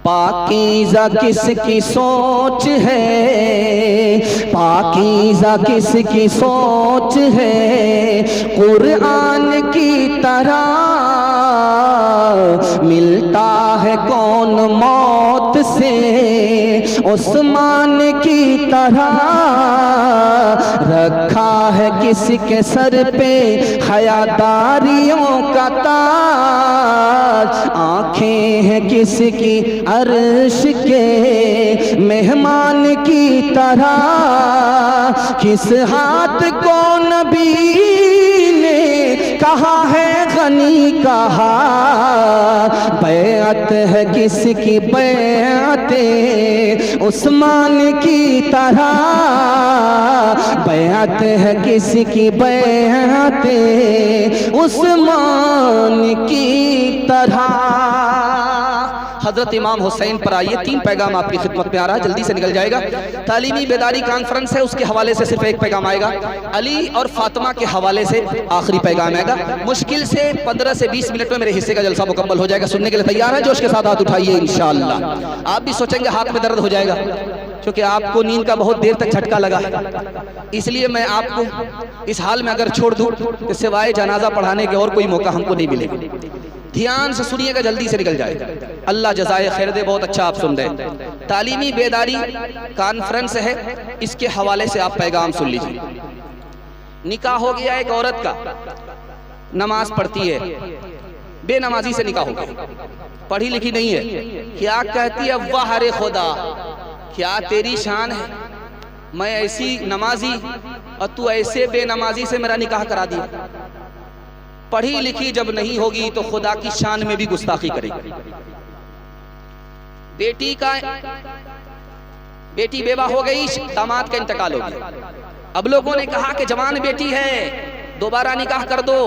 पाकीज़ा किसकी सोच है, पाकीज़ा किसकी सोच है, कुरान की तरह मिलता है कौन मौत से, उस्मान की तरह रखा है किसके सर पे हयादारियों का ताज, आंखें हैं किसकी अर्श के मेहमान की तरह, किस हाथ को नबी ने कहा है गनी कहा, बैअत है किसकी बैअत उस्मान की तरह, बैअत है किसकी बैअत उस्मान की तरह। हजरत इमाम हुसैन पर आइए, 3 पैगाम आपकी खिदमत में आ रहा है, जल्दी से निकल जाएगा। तालीमी बेदारी कॉन्फ्रेंस है, उसके हवाले से सिर्फ 1 पैगाम आएगा। अली और फातिमा के हवाले से आखिरी पैगाम आएगा। मुश्किल से 15 से 20 मिनट में मेरे हिस्से का जलसा मुकम्मल हो जाएगा। सुनने के लिए तैयार है? जोश के साथ हाथ उठाइए इंशाअल्लाह। आप भी सोचेंगे हाथ में दर्द हो जाएगा, क्योंकि आपको नींद का बहुत देर तक झटका लगा है, इसलिए मैं आपको इस हाल में अगर छोड़ दूं तो सिवाय जनाजा पढ़ाने के और कोई मौका हमको नहीं मिलेगा। ध्यान से सुनिएगा, जल्दी से निकल जाएगा। अल्लाह जज़ाए खैर दे, बहुत अच्छा आप सुन रहे हैं। तालीमी बेदारी कॉन्फ्रेंस है, इसके हवाले से आप पैगाम सुन लीजिए। निकाह हो गया एक औरत का, नमाज पढ़ती है, बेनमाजी से निकाह हो गया, पढ़ी लिखी नहीं है, क्या कहती है? वाह रे खुदा, क्या तेरी शान है, मैं ऐसी नमाजी और तू ऐसे बेनमाजी से मेरा निकाह करा दिया। पढ़ी लिखी जब नहीं होगी तो खुदा की शान में भी गुस्ताखी करेगी। बेटी बेवा हो गई, दामाद का इंतकाल हो गया। अब लोगों ने कहा कि जवान बेटी है, दोबारा निकाह कर दो,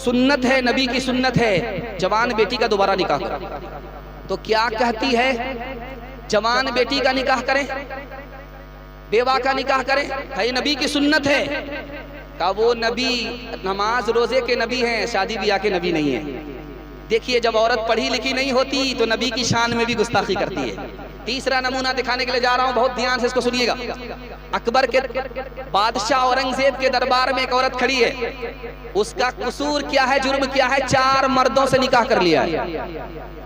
सुन्नत है, नबी की सुन्नत है, जवान बेटी का दोबारा निकाह करो। तो क्या कहती है? जवान बेटी का निकाह करें, बेवा का निकाह करें, है नबी की सुन्नत है। का वो नबी नमाज रोजे के नबी हैं, शादी ब्याह के नबी नहीं है। देखिए, जब औरत पढ़ी लिखी नहीं होती तो नबी की शान में भी गुस्ताखी करती है। तीसरा नमूना दिखाने के लिए जा रहा हूं, बहुत ध्यान से इसको सुनिएगा। अकबर के बादशाह औरंगजेब के दरबार में एक औरत खड़ी है, उसका कसूर क्या है, जुर्म क्या है? 4 मर्दों से निकाह कर लिया है।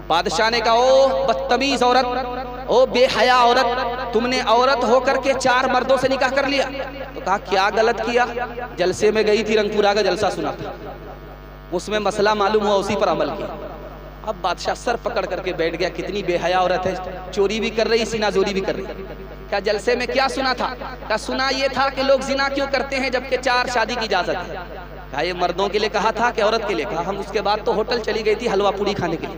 बादशाह ने कहा, ओ बदतमीज औरत, ओ बेहया औरत, तुमने औरत होकर के 4 मर्दों से निकाह कर लिया। तो कहा क्या गलत किया? जलसे में गई थी, रंगपुरा का जलसा सुना था, उसमें मसला मालूम हुआ, उसी पर अमल किया। अब बादशाह सर पकड़ करके बैठ गया, कितनी बेहया औरत है, चोरी भी कर रही, सीनाजोरी भी कर रही। क्या जलसे में क्या सुना था? क्या सुना ये था कि लोग जिना क्यों करते हैं जबकि 4 शादी की इजाजत है। क्या ये मर्दों के लिए कहा था कि औरत के लिए कहा? हम उसके बाद तो होटल चली गई थी हलवा पूड़ी खाने के लिए,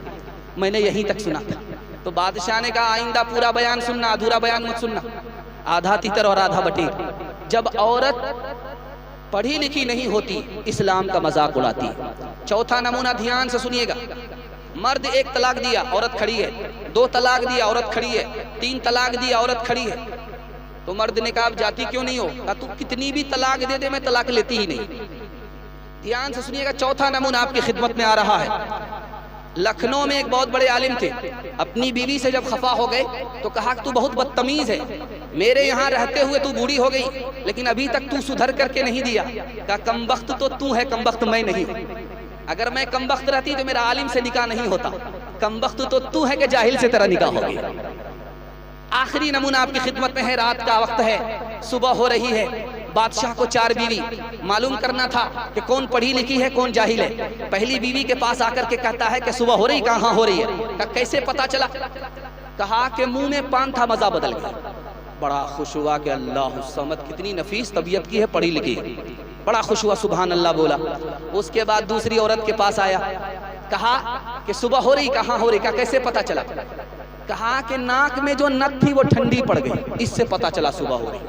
मैंने यहीं तक सुना था। तो बादशाह ने कहा, आइंदा पूरा बयान सुनना, अधूरा बयान मत सुनना, आधा तितर और आधा बटीर। जब औरत पढ़ी लिखी नहीं होती, इस्लाम का मजाक उड़ाती है। चौथा नमूना ध्यान से सुनिएगा। मर्द 1 तलाक दिया, औरत खड़ी है, 2 तलाक दिया, औरत खड़ी है, 3 तलाक दिया, औरत खड़ी है। तो मर्द ने कहा, आप जाती क्यों नहीं हो? कहा, तू कितनी भी तलाक दे दे, मैं तलाक लेती ही नहीं। ध्यान से सुनिएगा, चौथा नमूना आपकी खिदमत में आ रहा है। लखनऊ में एक बहुत बड़े आलिम थे, अपनी बीवी से जब खफा हो गए तो कहा कि तू बहुत बदतमीज है, मेरे यहाँ रहते हुए तू बूढ़ी हो गई, लेकिन अभी तक तू सुधर करके नहीं दिया। कहा, कमबख्त तो तू है, कमबख्त मैं नहीं। अगर मैं कमबख्त रहती तो मेरा आलिम से निकाह नहीं होता, कमबख्त तो तू है कि जाहिल से तेरा निकाह हो गया। आखिरी नमूना आपकी खिदमत में है, रात का वक्त है, सुबह हो रही है, बादशाह को 4 बीवी, मालूम करना था कि कौन पढ़ी लिखी है, कौन जाहिल है। पहली बीवी के पास आकर के कहता है कि सुबह हो रही, कहाँ हो रही है? कहा, कैसे पता चला? कहा कि मुंह में पान था, मजा बदल गया। बड़ा खुश हुआ कि अल्लाह समद, कितनी नफीस तबीयत की है, पढ़ी लिखी है। बड़ा खुश हुआ, सुभान अल्लाह बोला। उसके बाद दूसरी औरत के पास आया, कहा कि सुबह हो रही, कहाँ हो रही? कहा, कैसे पता चला? कहा कि नाक में जो नथ थी वो ठंडी पड़ गई, इससे पता चला सुबह हो रही।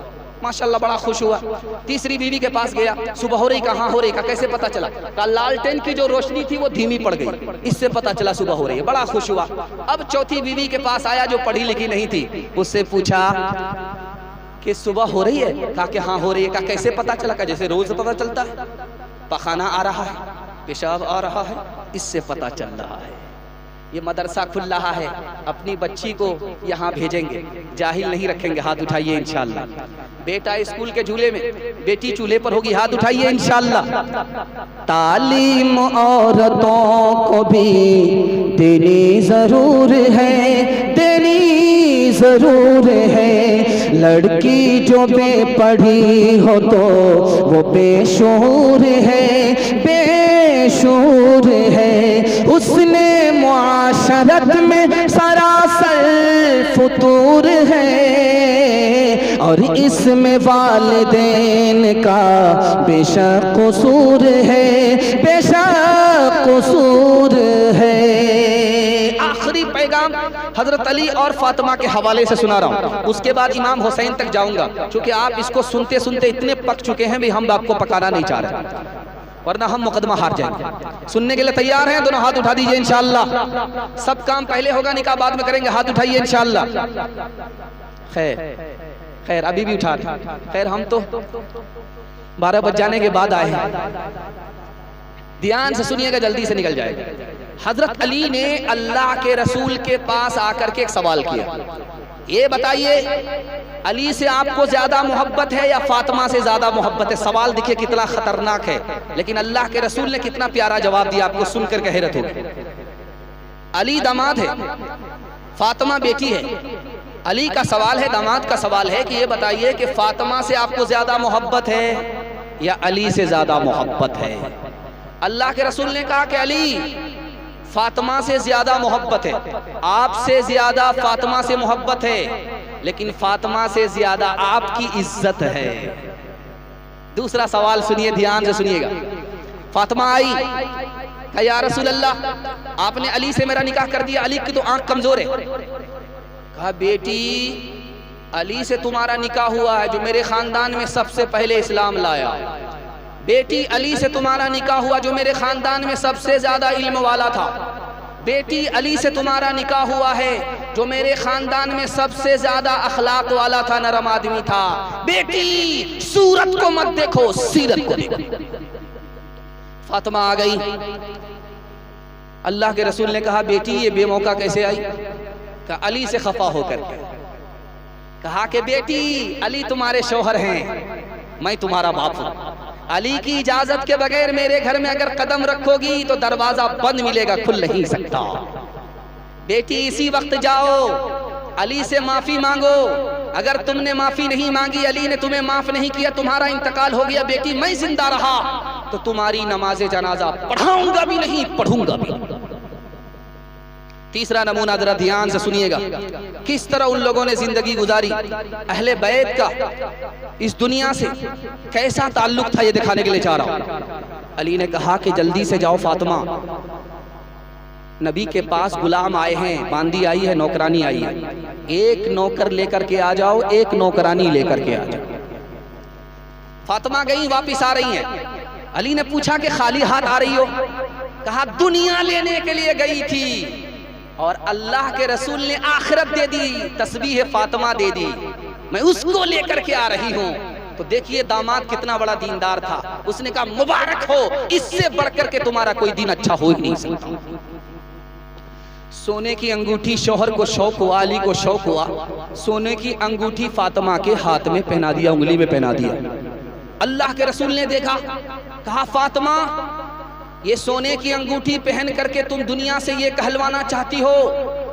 माशाल्लाह, बड़ा खुश हुआ। तीसरी बीवी के पास गया, सुबह हो रही, कहाँ हो रही? का कैसे पता चला? का लालटेन की जो रोशनी थी वो धीमी पड़ गई, इससे पता चला सुबह हो रही है। बड़ा खुश हुआ। अब चौथी बीवी के पास आया जो पढ़ी लिखी नहीं थी, उससे पूछा कि सुबह हो रही है? कहा कि हाँ हो रही है। का कैसे पता चला? का जैसे रोज पता चलता है, पखाना आ रहा है, पेशाब आ रहा है, इससे पता चल रहा है। ये मदरसा खुल रहा है, अपनी बच्ची को यहाँ भेजेंगे, जाहिल नहीं रखेंगे, हाथ उठाइए इंशाअल्लाह। बेटा स्कूल के झूले में, बेटी चूल्हे पर होगी, हाथ उठाइए इंशाअल्लाह। तालीम औरतों को भी देनी जरूर है, देनी जरूर है। लड़की जो बेपढ़ी हो तो वो बेशूर है, बेशूर है। उसने मुआशरत में सरासर फुतूर है, और इसमें वालिदैन का बेशक कसूर है, बेशक कसूर है। आखिरी पैगाम हजरत अली और फातिमा के हवाले से सुना रहा हूँ, उसके बाद इमाम हुसैन तक जाऊंगा, क्योंकि आप इसको सुनते सुनते इतने पक चुके हैं भी हम आपको पकाना नहीं चाह रहे, वरना हम मुकदमा हार जाएंगे। सुनने के लिए तैयार हैं? दोनों हाथ उठा दीजिए इंशाअल्लाह। सब काम पहले होगा, निकाह बाद में करेंगे, हाथ उठाइए इंशाअल्लाह। खैर खैर अभी भी उठा रहे। खैर हम तो 12 बज जाने के बाद आए हैं, ध्यान से सुनिएगा, जल्दी से निकल जाएगा। हजरत अली ने अल्लाह के रसूल के पास आकर के एक सवाल किया, ये बताइए अली से आपको ज्यादा मोहब्बत है या फातिमा से ज्यादा मोहब्बत है? सवाल देखिए कितना खतरनाक है, लेकिन अल्लाह के रसूल ने कितना प्यारा जवाब दिया, आपको सुनकर के हैरत होगी। अली दामाद है, फातिमा बेटी है। अली का सवाल है, दामाद का सवाल है कि ये बताइए कि फातिमा से आपको ज्यादा मोहब्बत है या अली से ज्यादा मोहब्बत है? अल्लाह के रसूल ने कहा कि अली, फातिमा से ज्यादा मोहब्बत है, आपसे ज्यादा फातिमा से मोहब्बत है, लेकिन फातिमा से ज्यादा आपकी इज्जत है। दूसरा सवाल सुनिए, ध्यान से सुनिएगा। फातिमा आई, कहा या रसूल अल्लाह, आपने अली से मेरा निकाह कर दिया, अली की तो आंख कमजोर है। कहा बेटी, अली से तुम्हारा निकाह हुआ है जो मेरे खानदान में सबसे पहले इस्लाम लाया। बेटी, अली से तुम्हारा निकाह हुआ जो मेरे खानदान में सबसे ज्यादा इल्म वाला था। बेटी, अली से तुम्हारा निकाह हुआ है जो मेरे खानदान में सबसे ज्यादा अखलाक वाला था, नरम आदमी था। बेटी, सूरत को मत देखो, सीरत को देखो। फातिमा आ गई, अल्लाह के रसूल ने कहा बेटी ये बेमौका कैसे आई? कहा अली से खफा होकर के। कहा कि बेटी, अली तुम्हारे शौहर हैं, मैं तुम्हारा बाप हूं। अली की इजाजत के बगैर मेरे घर में अगर कदम रखोगी तो दरवाजा बंद मिलेगा, खुल नहीं सकता। बेटी, इसी वक्त जाओ, अली से माफी मांगो। अगर तुमने माफी नहीं मांगी, अली ने तुम्हें माफ नहीं किया, तुम्हारा इंतकाल हो गया, बेटी मैं जिंदा रहा तो तुम्हारी नमाज जनाजा पढ़ाऊंगा भी नहीं, पढ़ूंगा भी। तीसरा नमूना जरा ध्यान से सुनिएगा, किस तरह उन लोगों ने जिंदगी गुजारी। अहले बैत का इस दुनिया से कैसा ताल्लुक था, ये दिखाने के लिए चाह रहा हूं। अली ने कहा कि जल्दी से जाओ फातिमा, नबी के पास गुलाम आए हैं, बांदी आई है, नौकरानी आई है, एक नौकर लेकर के आ जाओ, एक नौकरानी लेकर के आ जाओ। फातिमा गई, वापिस आ रही हैं। अली ने पूछा कि खाली हाथ आ रही हो? कहा दुनिया लेने के लिए गई थी और अल्लाह के रसूल ने आखिरत दे दी, तस्बीह फातिमा दे दी, मैं उसको लेकर के आ रही हूँ। तो देखिए दामाद कितना बड़ा दीनदार था, उसने कहा मुबारक हो, इससे बढ़कर के तुम्हारा कोई दिन अच्छा हो ही नहीं सकता। सोने की अंगूठी शौहर को शौक हुआ, अली को शौक हुआ, सोने की अंगूठी फातिमा के हाथ में पहना दिया, उंगली में पहना दिया। अल्लाह के रसूल ने देखा, कहा फातिमा ये सोने की अंगूठी पहन करके तुम दुनिया से ये कहलवाना चाहती हो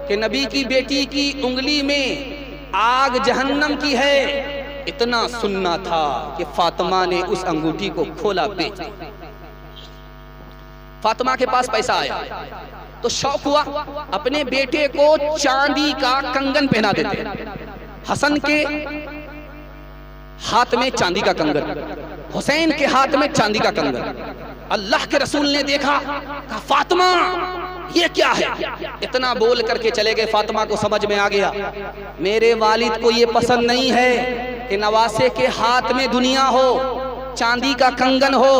कि नबी की बेटी की उंगली में आग जहन्नम की है? इतना सुनना था कि फातिमा ने उस अंगूठी को खोला, बेच दिया। फातिमा के पास पैसा आया तो शौक हुआ, अपने बेटे को चांदी का कंगन पहना देते। हसन के हाथ में चांदी का कंगन, हुसैन के हाथ में चांदी का कंगन। अल्लाह के रसूल ने देखा, कहा फातिमा ये क्या है? इतना बोल करके चले गए। फातिमा को समझ में आ गया मेरे वालिद को ये पसंद नहीं है कि नवासे के हाथ में दुनिया हो, चांदी का कंगन हो।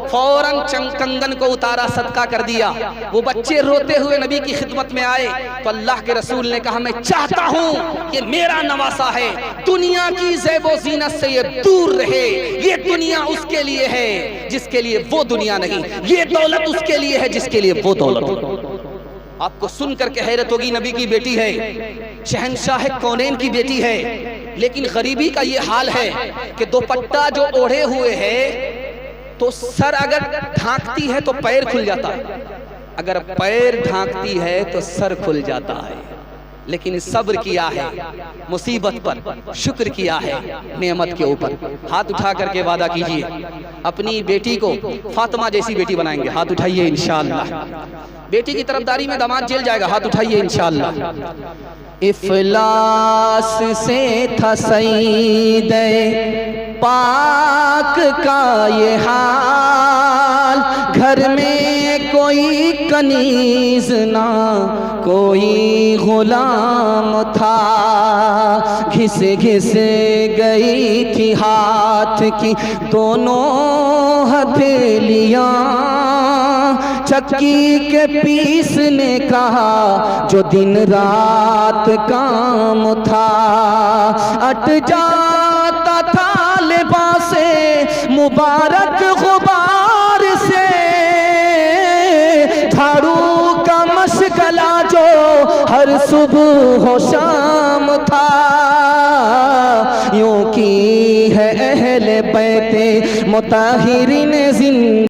फौरन कंगन को उतारा, सदका कर दिया। वो बच्चे रोते हुए नबी की खिदमत में आए तो अल्लाह के रसूल ने कहा मैं चाहता हूँ ये मेरा नवासा है, दुनिया की ज़ेबो ज़ीनत से ये दूर रहे। ये दुनिया उसके लिए है जिसके लिए वो दुनिया नहीं, ये दौलत उसके लिए है जिसके लिए वो दौलत। आपको सुन करके हैरत होगी, नबी की बेटी है, शहंशाह कौनैन की बेटी है, लेकिन गरीबी का ये हाल है कि दुपट्टा जो ओढ़े हुए है तो सर अगर ढांकती है तो पैर खुल जाता है, अगर पैर ढांकती है तो सर खुल जाता है। लेकिन सब्र किया है, मुसीबत पर शुक्र किया है, नेमत के ऊपर। हाथ उठा करके वादा कीजिए अपनी बेटी को फातिमा जैसी बेटी बनाएंगे। हाथ उठाइए इंशाअल्लाह। बेटी की तरफदारी में दामाद जेल जाएगा। हाथ उठाइए इंशाअल्लाह। इफलास से था सईद पाक का ये हाल, घर में कोई कनीज ना कोई गुलाम था, घिस घिस गई थी हाथ की दोनों हथेलियां, चक्की के पीसने का जो दिन रात काम था, अट जाता था लिबासे मुबारक गुबार से, झाड़ू का मशगला जो हर सुबह हो शाम था, यूं की है अहले बैते मुताहिरीन जिंदगी।